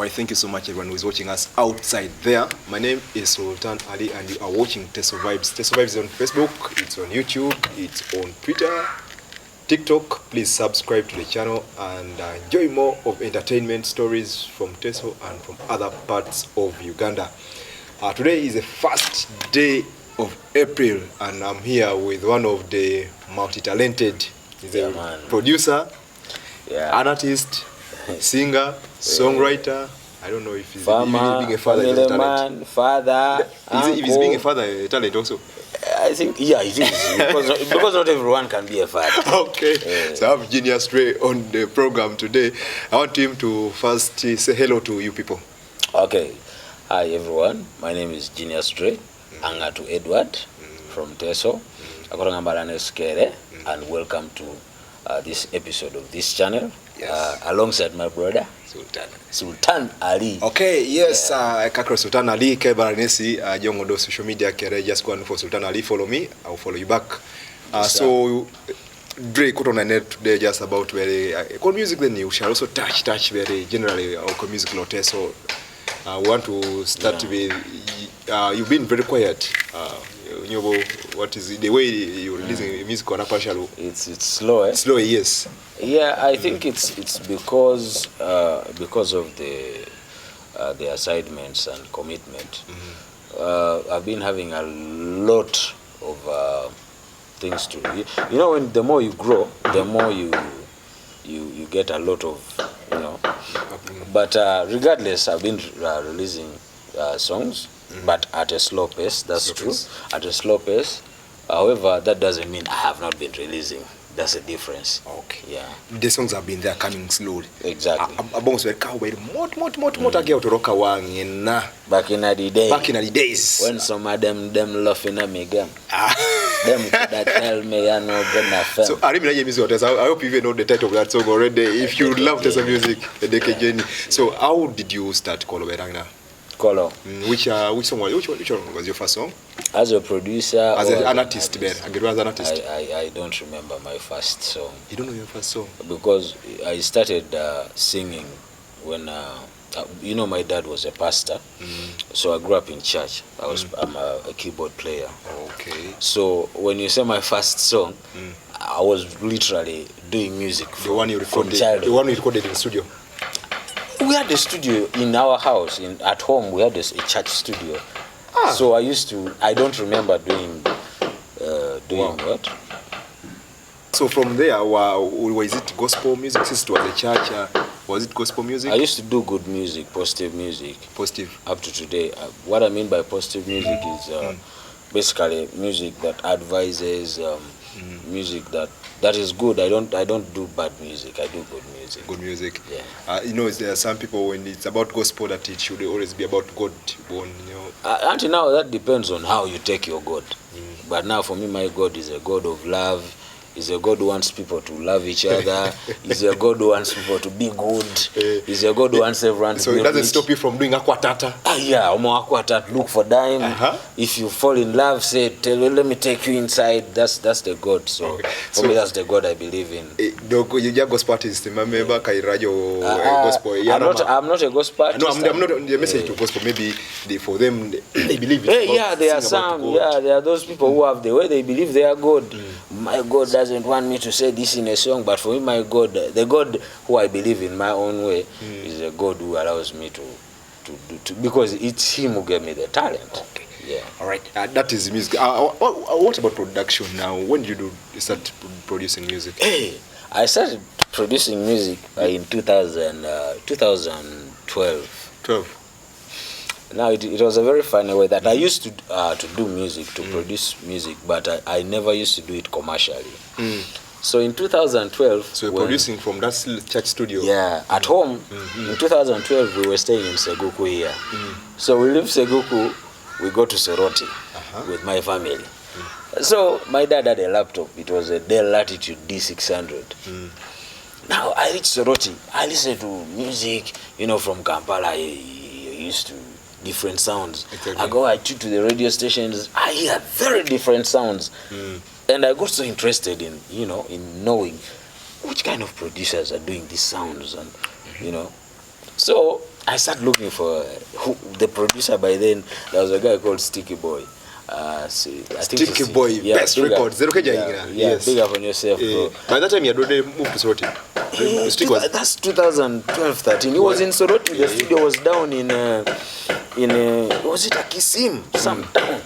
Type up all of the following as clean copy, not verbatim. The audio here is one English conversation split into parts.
Alright, thank you so much everyone who is watching us outside there. My name is Sultan Ali and you are watching Teso Vibes. Teso Vibes is on Facebook, it's on YouTube, it's on Twitter, TikTok. Please subscribe to the channel and enjoy more of entertainment stories from Teso and from other parts of Uganda. Today is the first day of April and I'm here with one of the multi-talented. He's a producer, an artist, singer, songwriter. I don't know if he's being a father is a talent. Man, father, if he's being a father a talent also. I think, yeah, it is. because not everyone can be a father. Okay. So I have Genious Drey on the program today. I want him to first say hello to you people. Okay. Hi everyone. My name is Genious Drey. Angatu Edward from Teso. And welcome to this episode of this channel. Yes. Alongside my brother Sultan Ali. Okay, yes, Kakra Sultan Ali ke baranesi jongo social media kere just go for Sultan Ali, follow me, I'll follow you back. So Drey got on a net today just about very music, then you shall also touch very generally our music note. So I want to start with you've been very quiet. You know, what is it, the way you're releasing music on a partial? It's slow, eh? Slow, yes. Yeah, I think it's because of the assignments and commitment. I've been having a lot of things to do. You know, when the more you grow, the more you get a lot of, you know. But regardless, I've been releasing songs. But at a slow pace, that's true. At a slow pace. However, that doesn't mean I have not been releasing. That's a difference. Okay. Yeah. The songs have been there coming slowly. Exactly. Back in the day. Back in the days. When some of them laughing at me again. Them that tell me I know gonna film. So I hope you even know the title of that song already. If you love Teso music, the Decade Journey. So how did you start Koloberanga? Which song which one was your first song? As a producer, as an artist, I don't remember my first song. You don't know your first song? Because I started singing when you know, my dad was a pastor, so I grew up in church. I'm a keyboard player. Okay. So when you say my first song, I was literally doing music. The one you recorded. The one you recorded in the studio. We had a studio in our house. At home, we had a church studio. So I don't remember doing what. So from there, was it gospel music? Since it was a church, was it gospel music? I used to do good music, positive music. Positive. Up to today. What I mean by positive music is basically music that advises, music that is good. I don't do bad music. I do good music. Good music. Yeah. You know, there are some people when it's about gospel that it should always be about God. You know. Until now, that depends on how you take your God. But now, for me, my God is a God of love. He's a God who wants people to love each other. He's a God who wants people to be good. He's a God who wants everyone to be So it doesn't stop you from doing akwatata? Yeah, akwatata, look for dime. If you fall in love, say, let me take you inside. That's the God. So for me, that's the God I believe in. You're gospel artist. I'm not a gospel artist. No, I'm not on the message to gospel. Maybe for them, they believe it. Yeah, there are some. Yeah, there are those people who have the way they believe they are God. My God doesn't want me to say this in a song, but for me, my God, the God who I believe in my own way, is a God who allows me to because it's Him who gave me the talent. Okay. Yeah. All right. That is music. What about production now? When did you start producing music? I started producing music in 2012. 12. Now it was a very funny way that I used to do music, to produce music, but I never used to do it commercially. So in 2012... So you're producing from that church studio? Yeah, at home. In 2012, we were staying in Seguku here. So we leave Seguku, we go to Soroti with my family. So my dad had a laptop. It was a Dell Latitude D600. Now I reached Soroti. I listened to music, you know, from Kampala. I used to different sounds. Exactly. I go, I tune to the radio stations. I hear very different sounds. And I got so interested in, you know, in knowing which kind of producers are doing these sounds, and you know. So I started looking for the producer. By then, there was a guy called Sticky Boy. Sticky Boy, best records. Yes. Big up on yourself, bro. By that time, you had already moved to Soroti. That's 2012, 13. He was in Soroti. The studio was down in was it Akisim, some town.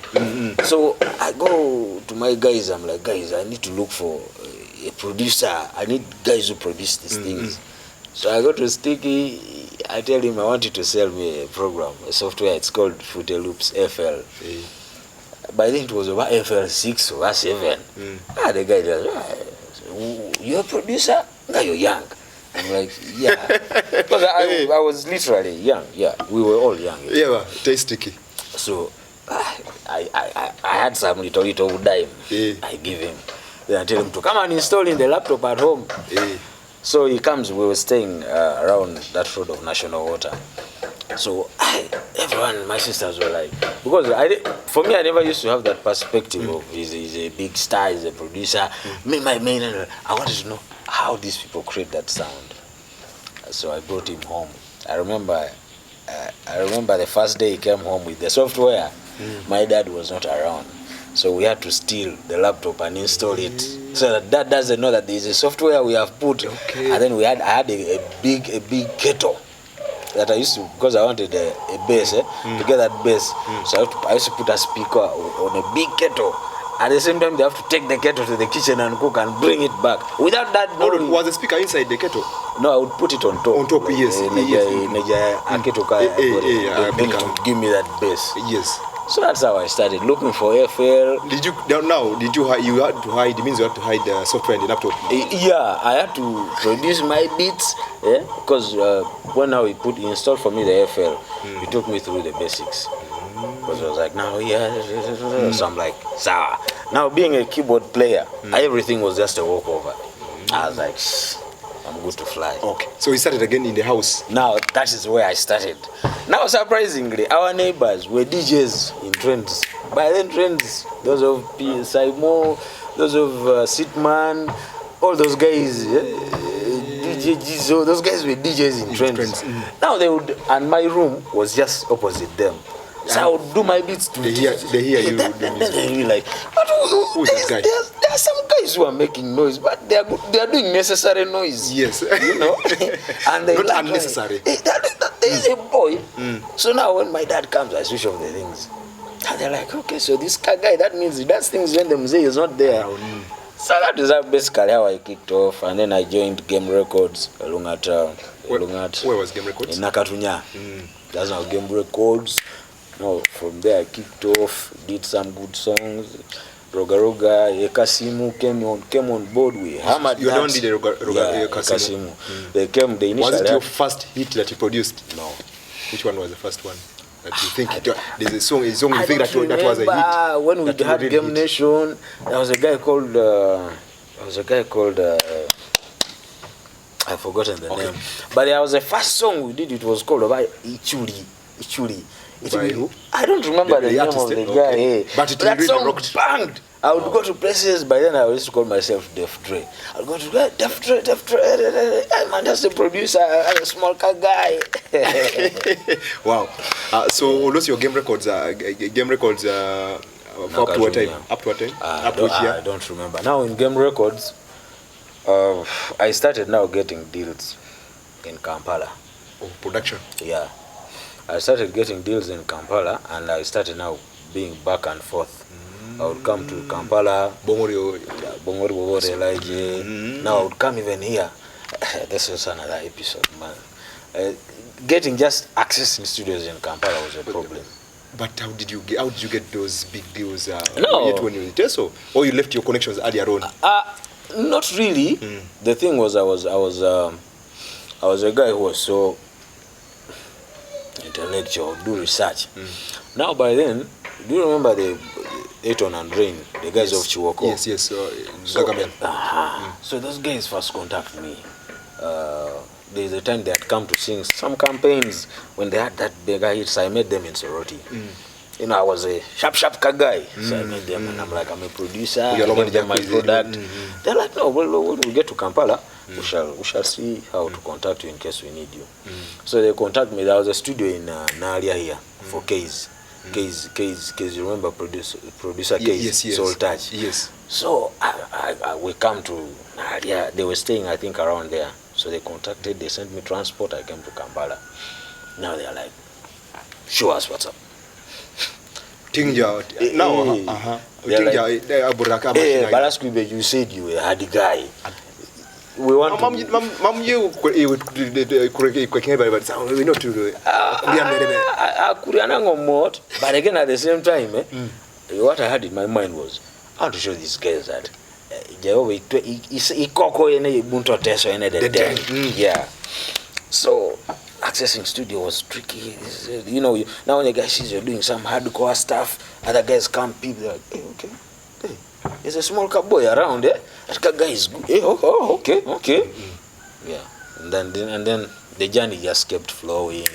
So I go to my guys. I'm like, guys, I need to look for a producer. I need guys who produce these things. So I go to Sticky. I tell him I want you to sell me a program, a software. It's called Footer Loops FL. By then it was about FL6 or 7. The guy does, you're a producer? Now you're young. I'm like, yeah. Because I was literally young. Yeah, we were all young. Yeah, Sticky. So I had some little dime. I give him. Then I tell him to come and install in the laptop at home. So he comes. We were staying around that road of National Water. So everyone, my sisters were like, because for me, I never used to have that perspective of he's a big star, he's a producer. My main, I wanted to know how these people create that sound. So I brought him home. I remember the first day he came home with the software. My dad was not around. So we had to steal the laptop and install it. So that dad doesn't know that there is a software we have put. And then I had a big kettle that I used to, because I wanted a bass, to get that bass. So I used to put a speaker on a big kettle. At the same time, they have to take the kettle to the kitchen and cook and bring it back. Without that, was the speaker inside the kettle? No, I would put it on top. On top, yes. Give me that bass. Yes. So that's how I started looking for FL. You had to hide? It means you had to hide the software in the laptop. Yeah, I had to produce my beats. Because when he installed for me the FL, he took me through the basics. Because I was like, so I'm like, sour. Now being a keyboard player, everything was just a walkover. I was like, I'm good to fly. Okay. So we started again in the house. Now that is where I started. Now surprisingly, our neighbors were DJs in Trends. By then Trends, those of Saimo, those of Sitman, all those guys, DJ Jizo, those guys were DJs in Trends. Now they would, and my room was just opposite them. So I would do my beats to they hear you. Then they be like, who's this guy? There are some guys who are making noise, but they are doing necessary noise. Yes. You know? And they not like, unnecessary. There is a boy. So now when my dad comes, I switch off the things. And they're like, okay, so this guy, that means he does things when the mzee is not there. So that is basically how I kicked off. And then I joined Game Records along at where was Game Records? In Nakatunya. That's now Game Records. No, from there I kicked off, did some good songs. Roga Ekasimu came on board with hammered. You don't did Roga Ekasimu. They initially. Was it your first hit that you produced? No. Which one was the first one that you think there's a song you think that was a hit? When we had Game Nation, there was a guy called I've forgotten the name. But there was a first song we did. It was called Ichuri. By who? I don't remember the name of the guy. But that song banged. I would go to places. By then I used to call myself Def Drey. I would go to Def Drey. I'm just a producer. I'm a small car guy. Wow. So those your Game Records up to what time? Up to what time? I don't remember. Now in Game Records, I started now getting deals in Kampala. Oh, production. Yeah. I started getting deals in Kampala, and I started now being back and forth. I would come to Kampala, Bongori, Now I would come even here. This was another episode, man. Getting just access in studios in Kampala was a problem. But how did you get those big deals? No. Yet when you were in Teso, or you left your connections earlier on? Not really. The thing was, I was a guy who was so intellectual, do research. Now by then, do you remember the Eton and Rain, the guys of Chiwoko? Yes. So those guys first contacted me. There's a time they had come to sing some campaigns. When they had that bigger hits, I met them in Soroti. You know, I was a sharp guy. So I met them and I'm like, I'm a producer. I gave them my product. They're like, no, when we get to Kampala, we shall see how to contact you in case we need you. So they contact me. There was a studio in Naria here for Case. Case, you remember producer Case? Yes. Soul Touch. Yes. So we come to Naria. They were staying, I think, around there. So they contacted, they sent me transport. I came to Kampala. Now they are like, show us what's up. Tinja. Now, Balasquibe, you said you were a hard guy. We want to... you but again, at the same time, what I had in my mind was, I want to show these guys that yeah. So accessing studio was tricky. You know, now when the guy sees you're doing some hardcore stuff, other guys come, people are like, hey, okay, hey, there's a small cowboy around, eh? That guy is good. Hey, okay. Yeah. And then the journey just kept flowing.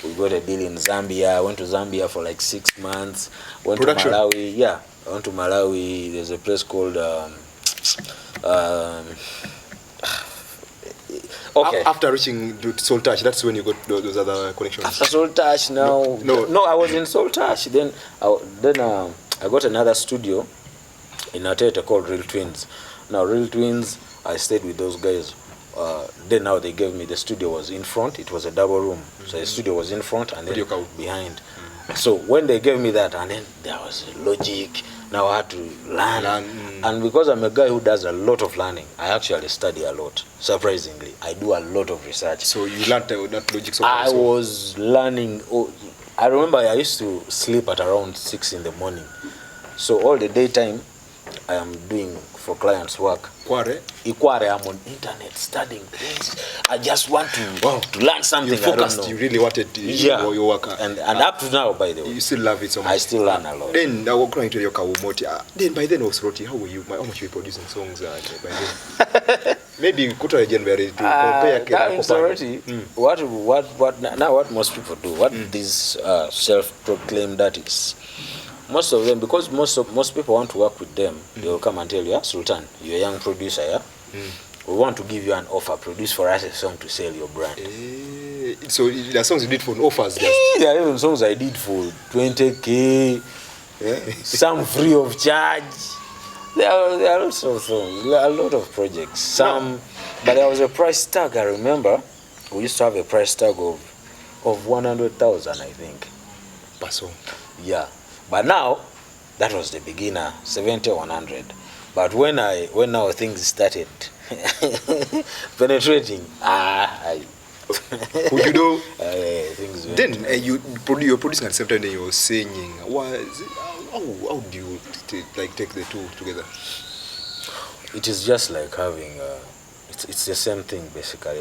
We got a deal in Zambia. I went to Zambia for like 6 months. Went Production. to Malawi. Yeah, I went to Malawi. There's a place called okay. After reaching Soul Touch, that's when you got those other connections. After Soul Touch, now no, I was in Soul Touch. Then I got another studio in Atete called Real Twins. Now Real Twins, I stayed with those guys. Then now they gave me, the studio was in front. It was a double room, so the studio was in front and then behind. So when they gave me that, and then there was logic. Now I had to learn. And because I'm a guy who does a lot of learning, I actually study a lot. Surprisingly, I do a lot of research. So you learned that logic. I was learning. I remember I used to sleep at around 6 in the morning. So all the daytime, I am doing for clients' work. Ikware, I'm on internet studying things. I just want to learn something. You focused, I don't know. you really wanted to your work. And up to now, by the way. You still love it so much. I still learn a lot. Then I was going to your Kawumoti. Then by then also, how were you? How much were you producing songs by then? Maybe could I generate to compare what most people do, what these self-proclaimed artists, most of them, because most people want to work with them, they will come and tell you, yeah, Sultan, you're a young producer, yeah? We want to give you an offer, produce for us a song to sell your brand. So the songs you did for offers? There are even songs I did for 20K, some free of charge. There are lots of songs, a lot of projects. But there was a price tag, I remember. We used to have a price tag of 100,000, I think. Per song? Yeah. But now, that was the beginner, 70 or 100. But when now things started penetrating, would you know? Things then you're producing at the same time, then you're singing. How do you take the two together? It is just like having it's the same thing basically.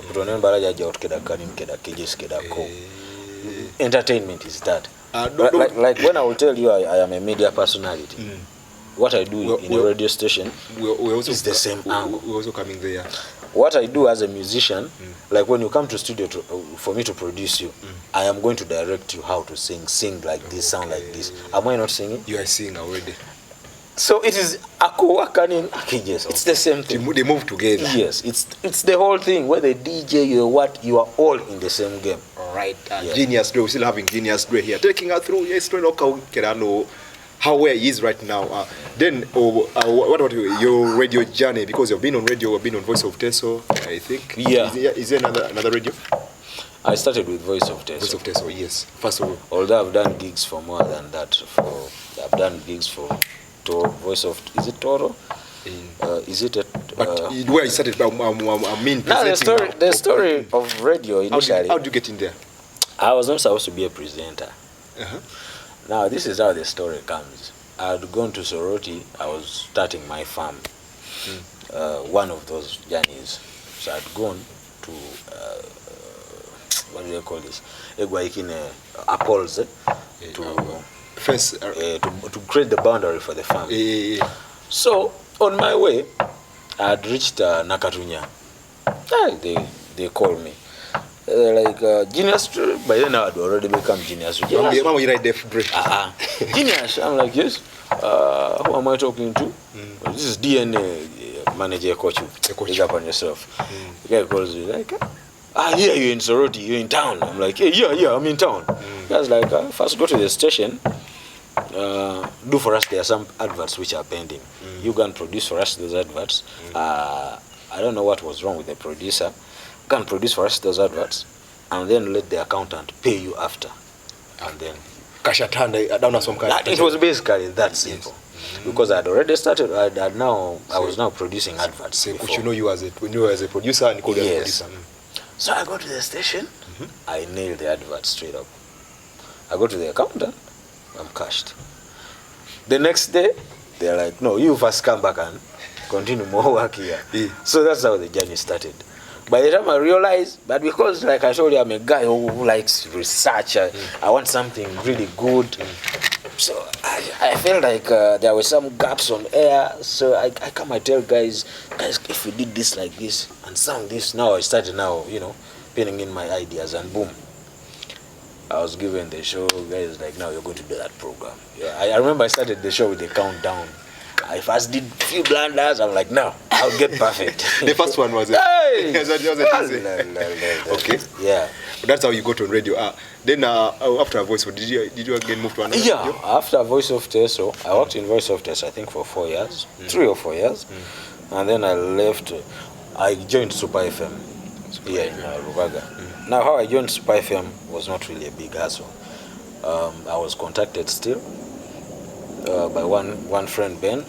Entertainment is that. Like when I will tell you I am a media personality, what I do in a radio station is the same angle. We're also coming there. What I do as a musician, like when you come to studio for me to produce you, I am going to direct you how to sing like this, sound like this. Am I not singing? You are singing already. So it is it's the same thing. They move together. Yes, it's the whole thing. Whether DJ, you are all in the same game. Right. Genious Drey, we're still having Genius Drey here, taking us through how where he is right now. Then what about your radio journey? Because you've been on radio, you've been on Voice of Teso, I think. Yeah. Is there another radio? I started with Voice of Teso. Voice of Teso, yes. First of all. Although I've done gigs for more than that. I've done gigs for Voice of, is it Toro? Is it a? But where you started, I mean. Now the story of radio initially. How do you get in there? I was not supposed to be a presenter. Now this is how the story comes. I had gone to Soroti. I was starting my farm. One of those journeys. So I'd gone to what do they call this? Apples to create the boundary for the farm. So on my way, I had reached Nakatunya. They called me. Like Genious Drey. By then I had already become Genius Drey. Genius. I'm like, yes. Who am I talking to? This is DNA. manager coach you. coach. Pick up on yourself. The guy calls you like, yeah, you're in Soroti, you're in town. I'm like, hey, yeah, I'm in town. Guy's like, first go to the station. Do for us, there are some adverts which are pending. You can produce for us those adverts. I don't know what was wrong with the producer. Can produce for us those adverts, and then let the accountant pay you after, and then cash at hand down some kind. It was basically that simple. Because I had already started. I was now producing adverts. Which you know you as a producer and called as a producer. So I go to the station. I nailed the advert straight up. I go to the accountant. I'm cashed. The next day, they're like, no, you first come back and continue more work here. So that's how the journey started. By the time I realized, but because like I told you, I'm a guy who likes research, I want something really good. So I felt like there were some gaps on air. So I come and tell guys, if we did this like this and sound this, now I started pinning in my ideas, and boom. I was given the show. Guys like, now you're going to do that program. Yeah, I remember I started the show with the countdown. I first did a few blunders. I'm like, no, I'll get perfect. The first one was it? Hey! Okay. Yeah. That's how you got on radio. Then after Voice, did you again move to another radio? After Voice of Teso, I worked in Voice of Teso, I think for 4 years, 3 or 4 years. And then I left. I joined Super FM here in Rubaga. Now, how I joined Super FM was not really a big hassle. I was contacted still by one friend, Ben,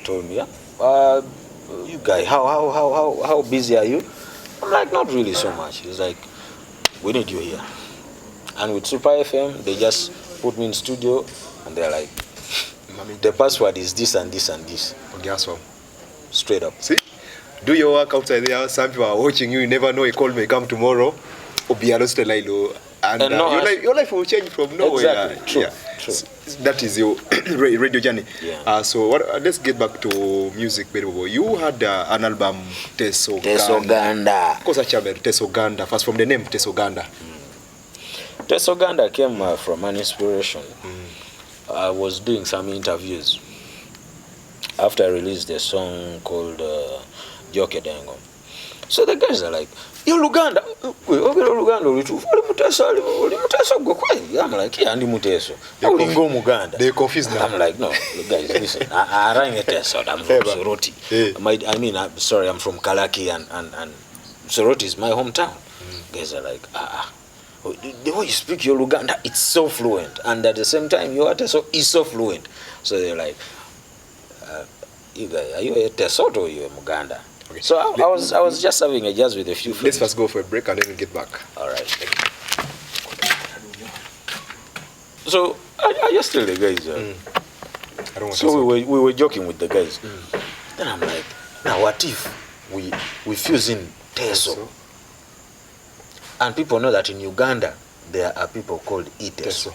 told me, you guys, how busy are you? I'm like, not really so much. He's like, we need you here. And with Super FM, they just put me in studio, and they're like, the password is this and this and this. Okay, straight up. See, do your work outside there. Some people are watching you. You never know. A call may come tomorrow. And your life will change from nowhere. Exactly. True. That is your radio journey. Yeah. So let's get back to music. You had an album, Teso Ganda. Of course, Teso Ganda. First, from the name Teso Ganda. Teso Ganda came from an inspiration. I was doing some interviews after I released a song called Joke Dengo. So the guys are like, you're Uganda. I'm like, yeah, I'm Muteso. They're confused now. I'm like, no, guys, listen. I rang a Teso. I'm from Soroti. I'm from Kalaki, and Soroti is my hometown. Guys are like, the way you speak your Uganda, it's so fluent. And at the same time, your Teso is so fluent. So they're like, you guys, are you a Teso or you a Muganda? Okay. So I was just having a jazz with a few friends. Let's first go for a break and then we'll get back. All right. So I just tell the guys. We were joking with the guys. Then I'm like, now what if we fuse in Teso? And people know that in Uganda there are people called Teso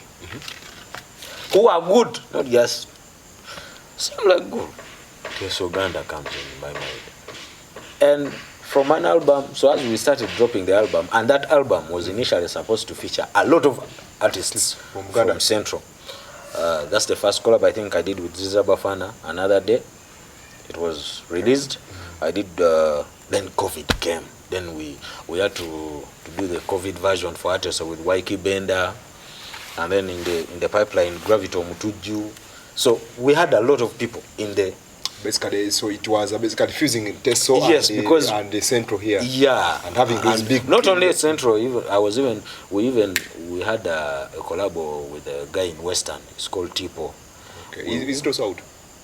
who are good, not just. So I'm like, good. Teso Uganda comes in my mind. And from an album, so as we started dropping the album, and that album was initially supposed to feature a lot of artists from Central. That's the first collab I think I did with Ziza Bafana. Another day, it was released. I did, then COVID came. Then we had to do the COVID version for artists with Waiki Benda, and then in the pipeline, Gravito Mutuju. So we had a lot of people in the. Basically, so it was basically fusing Teso and the Central here. Yeah, and having those big. Not only Central, we had a collab with a guy in Western. It's called Tipo. Okay, is it also out?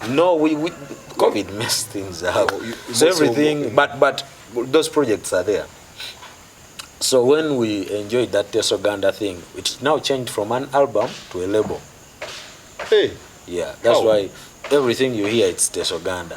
No, we COVID messed things up. So everything, but those projects are there. So when we enjoyed that Teso Ganda thing, it's now changed from an album to a label. Hey. Yeah, that's why. Everything you hear, it's Teso Ganda.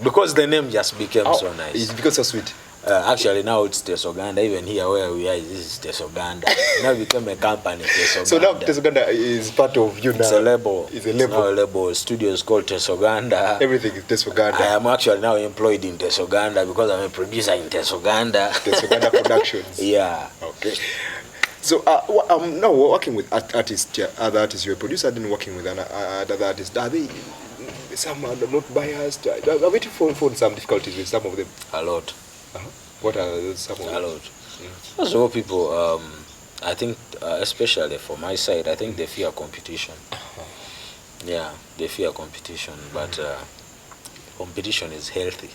Because the name just became so nice. It's because so sweet. Actually, now it's Teso Ganda. Even here where we are, this is Teso Ganda. Now it became a company, Teso Ganda. So now Teso Ganda is part of you now. It's a label. It's a label. Now a label. Studio is called Teso Ganda. Everything is Teso Ganda. I am actually now employed in Teso Ganda because I'm a producer in Teso Ganda. Teso Ganda Productions. Yeah. Okay. So now we're working with artists, other artists. You're a producer, then working with other artists. Are they some are not biased. I'm waiting for some difficulties with some of them. A lot. What are some of them? A lot. First of all, people, I think, especially for my side, I think they fear competition. Yeah, they fear competition, but competition is healthy.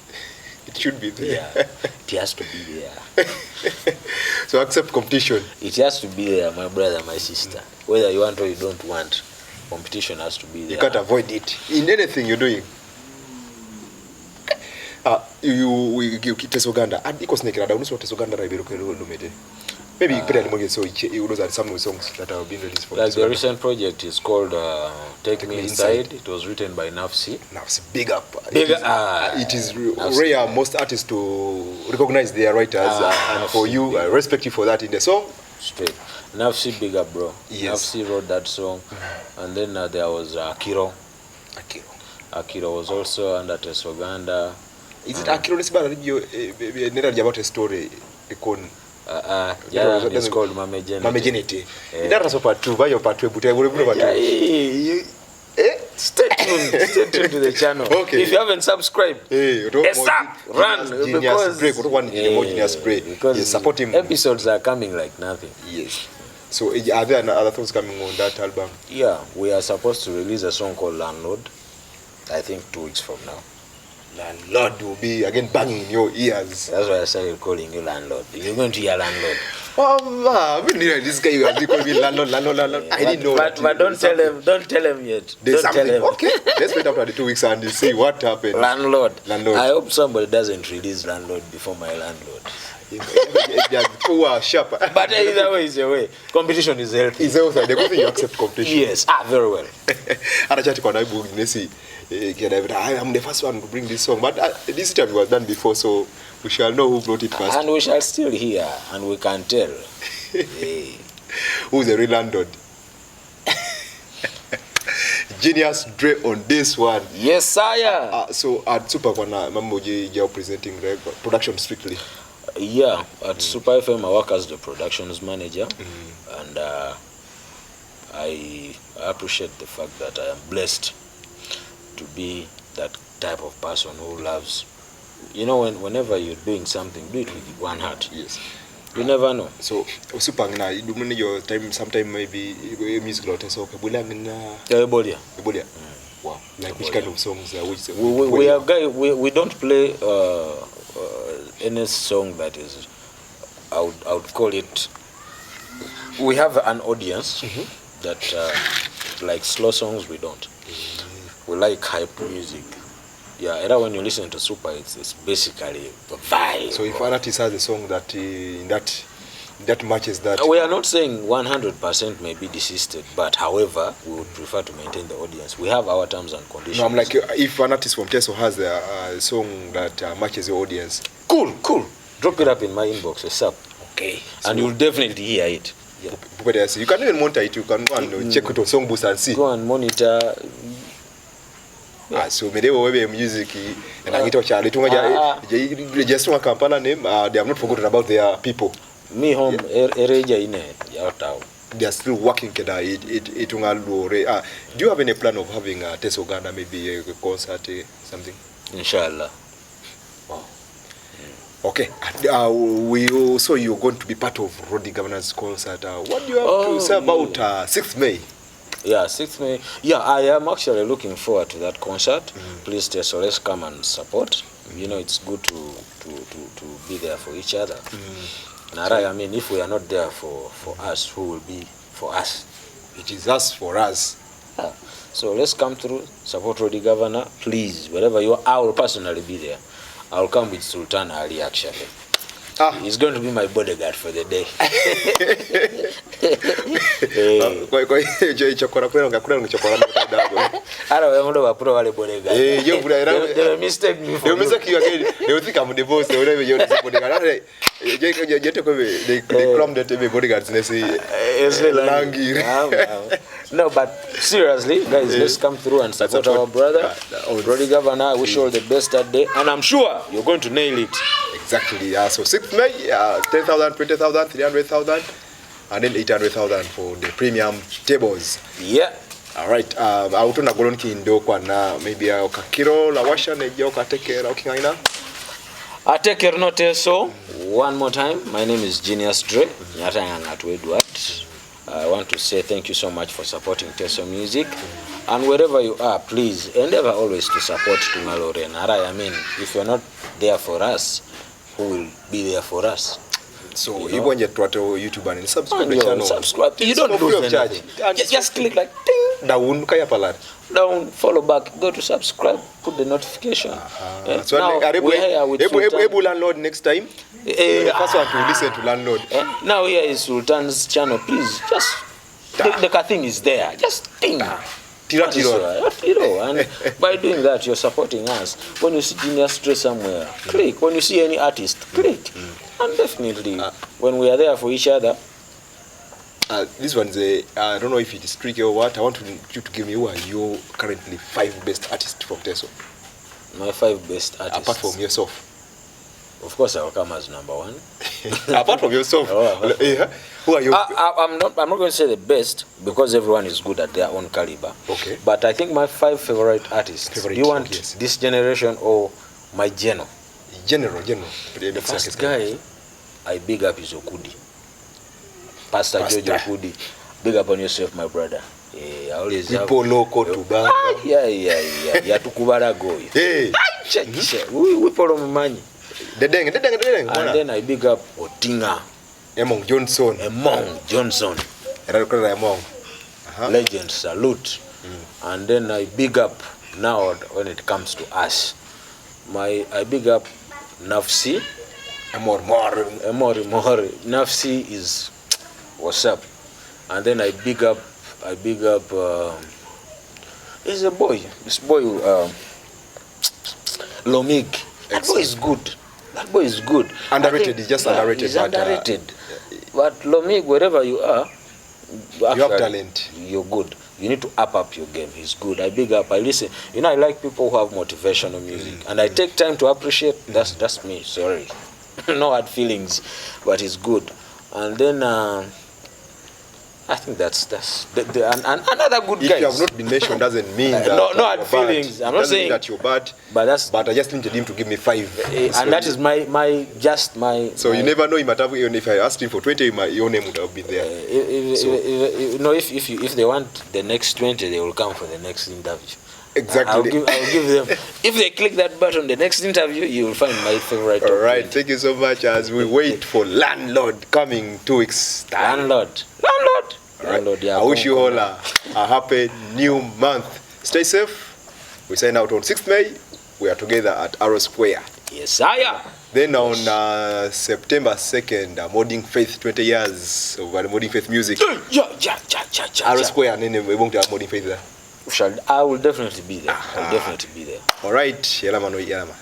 It should be there. Yeah, it has to be there. So accept competition. It has to be there, my brother, my sister. Whether you want or you don't want, competition has to be there. You can't avoid it in anything you're doing. You test Uganda. And because Nekada, you know test Uganda, maybe you put it so those are some songs that have been released for. Like the recent project is called Take Me Inside. It was written by Nafsi. Nafsi, big up. Big it is rare most artists to recognize their writers, and Nafsi, for you, I respect you for that in the song. Straight. Nafsi, big up, bro. Yes. Nafsi wrote that song, and then there was Akiro. Akiro was also under Test Uganda. Is it Akiro? This is about a story. Yeah, it's called Mamegenity. That was part 2. Why your part 2? But I will Stay tuned to the channel. Okay. If you haven't subscribed, stop, run. Genius Drey. Because support him. Episodes are coming like nothing. Yes. So are there other things coming on that album? Yeah, we are supposed to release a song called Landlord. I think 2 weeks from now. Landlord will be again banging in your ears. That's why I started calling you Landlord. You're going to hear Landlord. Oh, man, this guy you have called me landlord. Yeah, I didn't know. But don't tell him. Don't tell him yet. There's don't something. Tell him. Okay, let's wait after the 2 weeks and see what happens. Landlord. I hope somebody doesn't release Landlord before my landlord. Sharp. But either way is your way. Competition is healthy. It's also the good thing you accept competition. Yes, very well. I'm the first one to bring this song, but this interview was done before, so we shall know who brought it first. And we shall still hear, and we can tell. Hey. Who's the real landlord? Genius Drey on this one. Yes, sire. So at Super Mamoji, you're presenting the production strictly. Yeah, at Super FM I work as the productions manager, and I appreciate the fact that I am blessed to be that type of person who loves, whenever you're doing something, do it with one heart. Yes. You never know. So Super you do your time sometime maybe music lot so Ebolia. Wow. Like which kind of songs we don't play any song that is, I would call it, we have an audience that like slow songs we don't. We like hype music. Yeah, either when you listen to Super, it's basically a vibe. So if an artist has a song that that matches that, we are not saying 100% may be desisted, but however, we would prefer to maintain the audience. We have our terms and conditions. No, I'm like, if an artist from Teso has a song that matches the audience, cool. Drop it up in my inbox, what's up? Okay. So and you'll definitely hear it. Yeah. You can even monitor it. You can go and check it on Song Boost and see. Go and monitor. Yeah. So maybe we music and I get Charlie just one Kampala name. They have not forgotten about their people. Me home ereja ine yatao. They are still working. Do you have any plan of having a Test Uganda, maybe a concert, something? Inshallah. Wow. Okay. We also you're going to be part of Rodi Governor's concert. What do you have to say about 6th May? Yeah, 6th May. Yeah, I am actually looking forward to that concert. Please, Teso, let's come and support. It's good to be there for each other. Nara, I mean, if we are not there for us, who will be for us? It is us for us. Yeah. So let's come through, support Rodi Governor. Please, wherever you are, I will personally be there. I'll come with Sultan Ali, actually. He's going to be my bodyguard for the day. They mistake me for you think I'm divorced. They claim that bodyguards. No, but seriously, guys, let's come through and support our brother, Rodi Governor. I wish you all the best that day, and I'm sure you're going to nail it. Exactly. So 6th May, 10,000, 20,000, 300,000, and then 800,000 for the premium tables. Yeah. All right. Autona golon kindo kwa na maybe okakiro la washa nejo katekera okingaina. Atekera no teso. One more time. My name is Genious Drey. Nyata ngatu Edward. I want to say thank you so much for supporting Teso Music. And wherever you are, please endeavor always to support Tumalore. I mean, if you're not there for us, who will be there for us? So you go on your Twitter or YouTube and subscribe to the channel. Subscribe. You don't lose anything. Just click like ding. Down, kaya palat. Down, follow back, go to subscribe, put the notification. So now we're here with able landlord next time. First one to listen to landlord. Now here is Sultan's channel. Please just the thing is there. Just ding. And by doing that, you're supporting us. When you see Genius Drey somewhere, click. When you see any artist, click. And definitely, when we are there for each other. This one's I don't know if it is tricky or what. I want you to give me who are your currently 5 best artists from Teso. My 5 best artists. Apart from yourself. Of course, I will come as number 1. Apart from yourself, who are you? I'm not going to say the best because everyone is good at their own caliber. Okay. But I think my 5 favorite artists. Do you want this generation or my general? General. The first guy I big up is Okudi. Pastor George Okudi. Big up on yourself, my brother. I always people local to bang. Yeah. To Kubarago. Hey. We follow money. The deng. And then I big up Otinga. Emong Johnson. Legend, salute. And then I big up now when it comes to us. I big up Nafsi. Emori. Nafsi is what's up. And then I big up he's a boy. This boy Lomig. That boy is good. Underrated. He's just underrated. He's underrated. But Lomig, wherever you are, you have talent. You're good. You need to up your game. He's good. I big up. I listen. I like people who have motivational music, and I take time to appreciate. That's me. Sorry, no hard feelings, but it's good. And then I think that's another good guy. If you have not been mentioned, doesn't mean that no hard feelings. I'm not saying that you're bad, but I just needed him to give me 5. And that is my. So you never know. He might have, even if I asked him for 20, your name would have been there. If they want the next 20, they will come for the next interview. Exactly. I'll give them. If they click that button, the next interview, you will find my favorite. All right. Thank you so much as we wait for Landlord coming 2 weeks time. Landlord. Right. I wish you all a happy new month. Stay safe. We sign out on 6th May. We are together at Arrow Square. Yes, sire. Then on September 2nd, Modding Faith 20 years of Modding Faith music. Arrow Square, and then we won't have Modding Faith there. I will definitely be there. All right. Yalama.